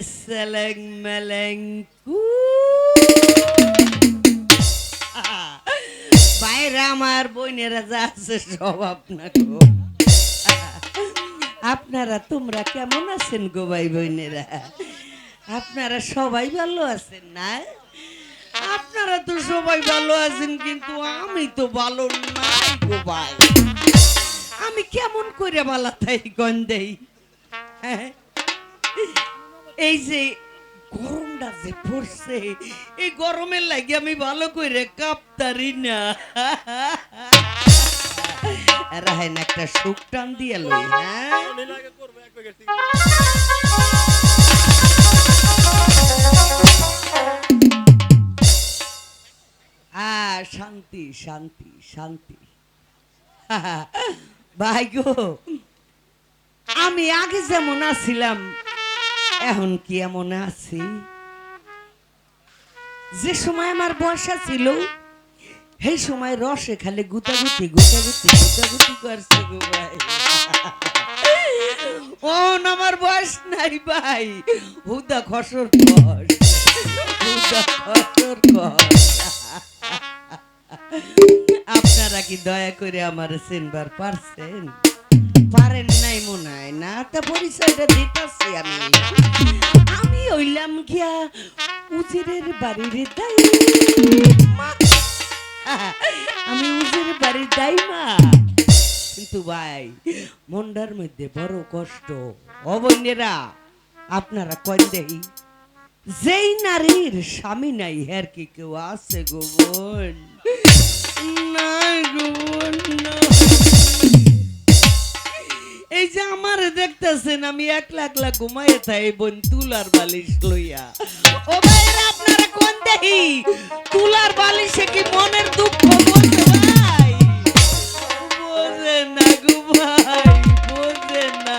Seleng melengku বাইরে আমার বোনেরা যা আছে সব আপনাকে আপনারা তোমরা কেমন আছেন গো ভাই বোনেরা আপনারা সবাই ভালো আছেন না আপনারা তো সবাই ভালো আছেন কিন্তু আমি তো ভালো নাই গো ভাই আমি কেমন করে ভালো তাই গন্ধেই এই যে গরমটা যে পড়ছে এই গরমের লাগে আমি ভালো করে কাঁপতারি না রাহেন একটা সুখ টান দিয়ে লই হ্যাঁ শান্তি শান্তি শান্তি ভাই গো আমি আগে যেমন আছিলাম এখন কি এমন আছি যে সময় আমার বর্ষা ছিল সেই সময় রসে খালি গুতাগুতি গুতাগুতি গুতাগুতি করছে গো ভাই ও আমার বয়স নাই ভাই হুদা খসর কর হুদা খসর কর আপনারা কি দয়া করে আমার চিনবার পারছেন পারেন নাই মনে হয় না তা পরিচয়টা দিতেছি আমি আমি হইলাম গিয়া উজিরের বাড়ির দাইমা আমি উজিরের বাড়ির দাইমা কিন্তু ভাই মন্ডার মধ্যে বড় কষ্ট অবন্যেরা আপনারা কই দেই যেই নারীর স্বামী নাই হের কি কেউ আছে গো বোন না গো বোন না এই যে আমার দেখতেছেন আমি একলা একলা ঘুমাইয়ে থাই বোন তুলার বালিশ লইয়া ও ভাইরা আপনারা কোন দেহি তুলার বালিশে কি মনের দুঃখ বোঝে ভাই বোঝে না গো ভাই বোঝে না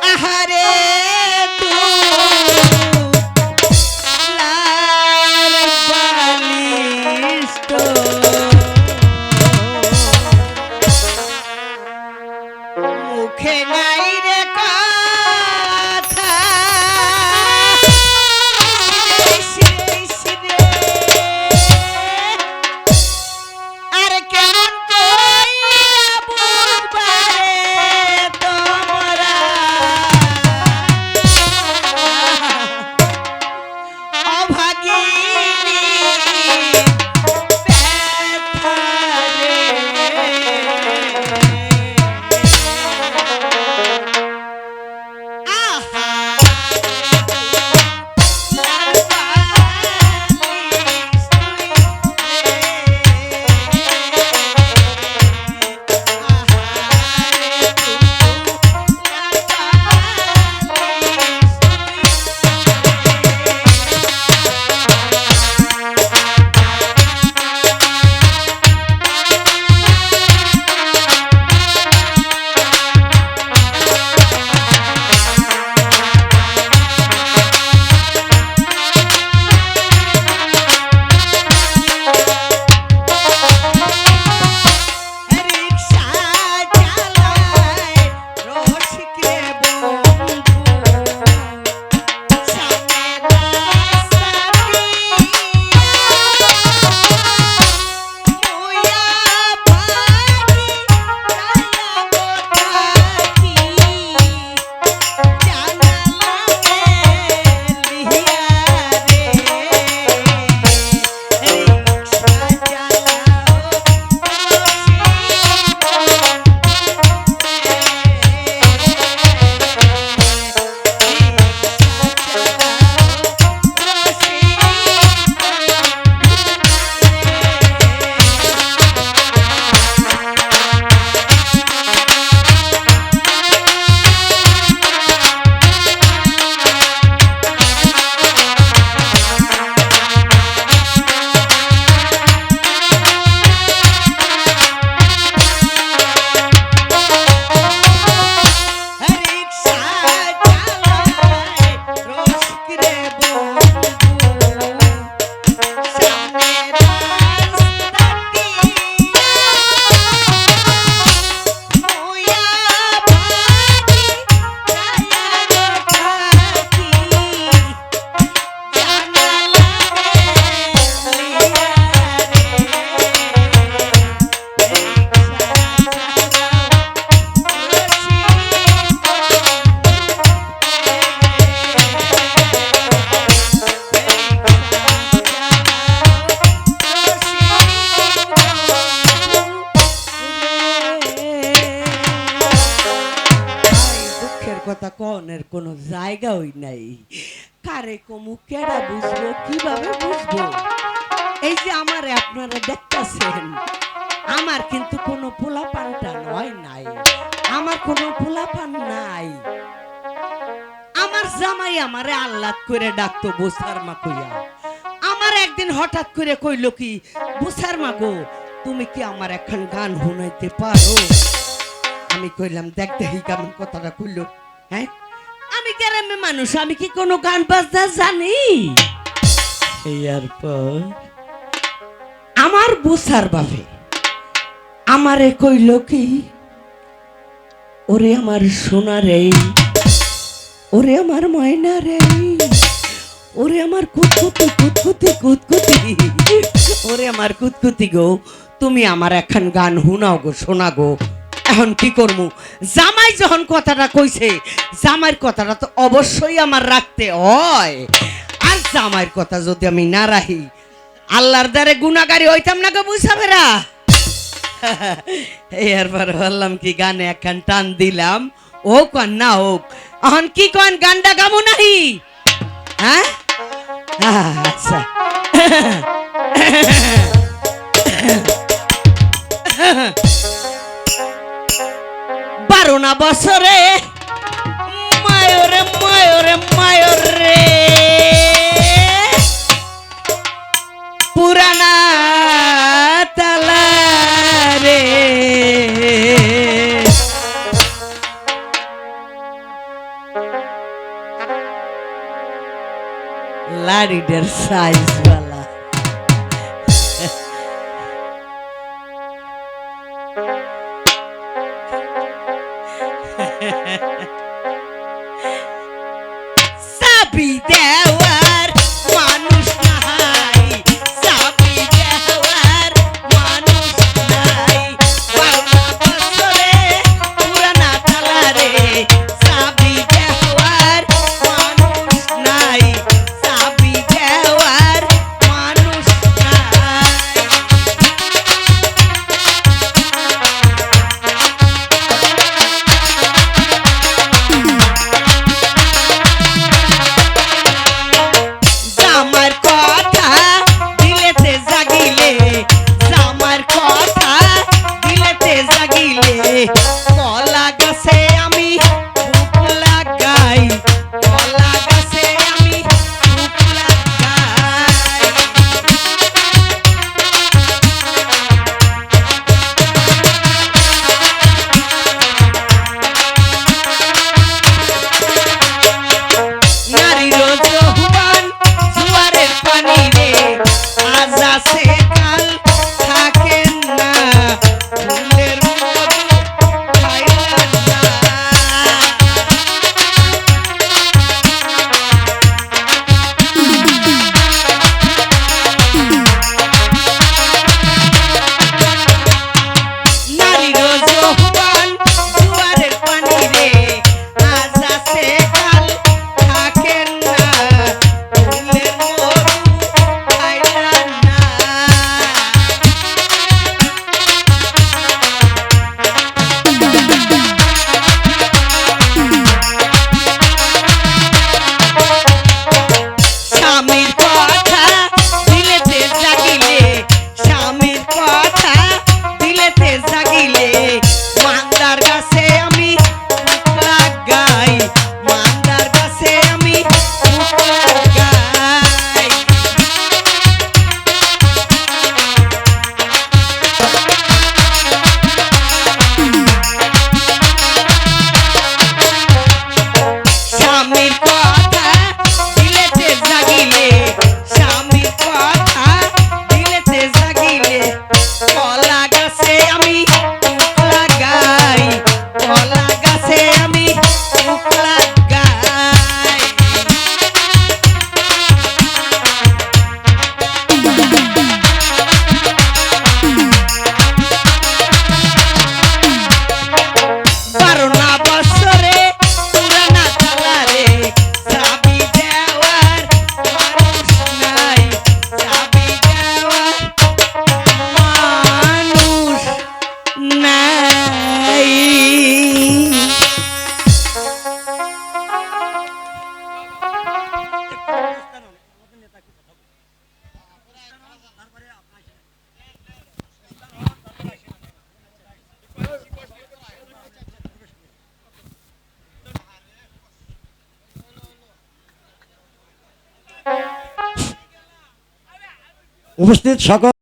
আহারে কথা কনের কোনো জায়গাই নাই। কারে কমু, কেডা বুঝবো, কিভাবে বুঝবো? এই যে আমারে আপনারা দেখতেছেন, আমার কিন্তু কোনো পোলাপান নয় নাই, আমার কোনো পোলাপান নাই। আমার জামাই আমারে আল্লাদ করে ডাকতো বুসার মা কইয়া। আমার একদিন হঠাৎ করে কইলো কি, বুসার মা গো, তুমি কি আমার এখন গান শুনাইতে পারো? আমি কইলাম দেখ দেখি কেমন কথাটা কইলো। হ্যাঁ, আমি গ্রামে মানুষ, আমি কি কোনো গান বাজনা জানি? এরপর আমার বুসার বাপে আমারে কইল কি, ওরে আমার সোনা রে, ওরে আমার ময়না রে, ওরে আমার কুতকুতি কুতকুতি কুতকুতি, ওরে আমার কুতকুতি গো, তুমি আমার এখন গান শুনাও গো, শোনা গো। এখন কি করবো? জামাই যখন কথাটা কইছে, জামাইয়ের কথাটা তো অবশ্যই আমার রাখতে হয়। আর জামাইয়ের কথা যদি আমি না রাখি, আল্লাহর দ্বারে গুনাহগারি হইতাম না গো বুঝাবেরা। এরপর বললাম কি, গানে একখান টান দিলাম, হোক আর না হোক। এখন কি কন, গানটা গামো নাহি? হ্যাঁ, আচ্ছা। বারোনা বছরে মায়রে মায়রে মায়রে পুরানা তালা রে, লাড়িদের সাইজ वाला সাবি দেওয়ার মানুষ নাই, সাবি দেওয়ার মানুষ নাই, বাংলা বছরে পুরানা তালা রে, সাবি দেওয়ার মানুষ নাই, সাবি দেওয়ার উপস্থিত সকল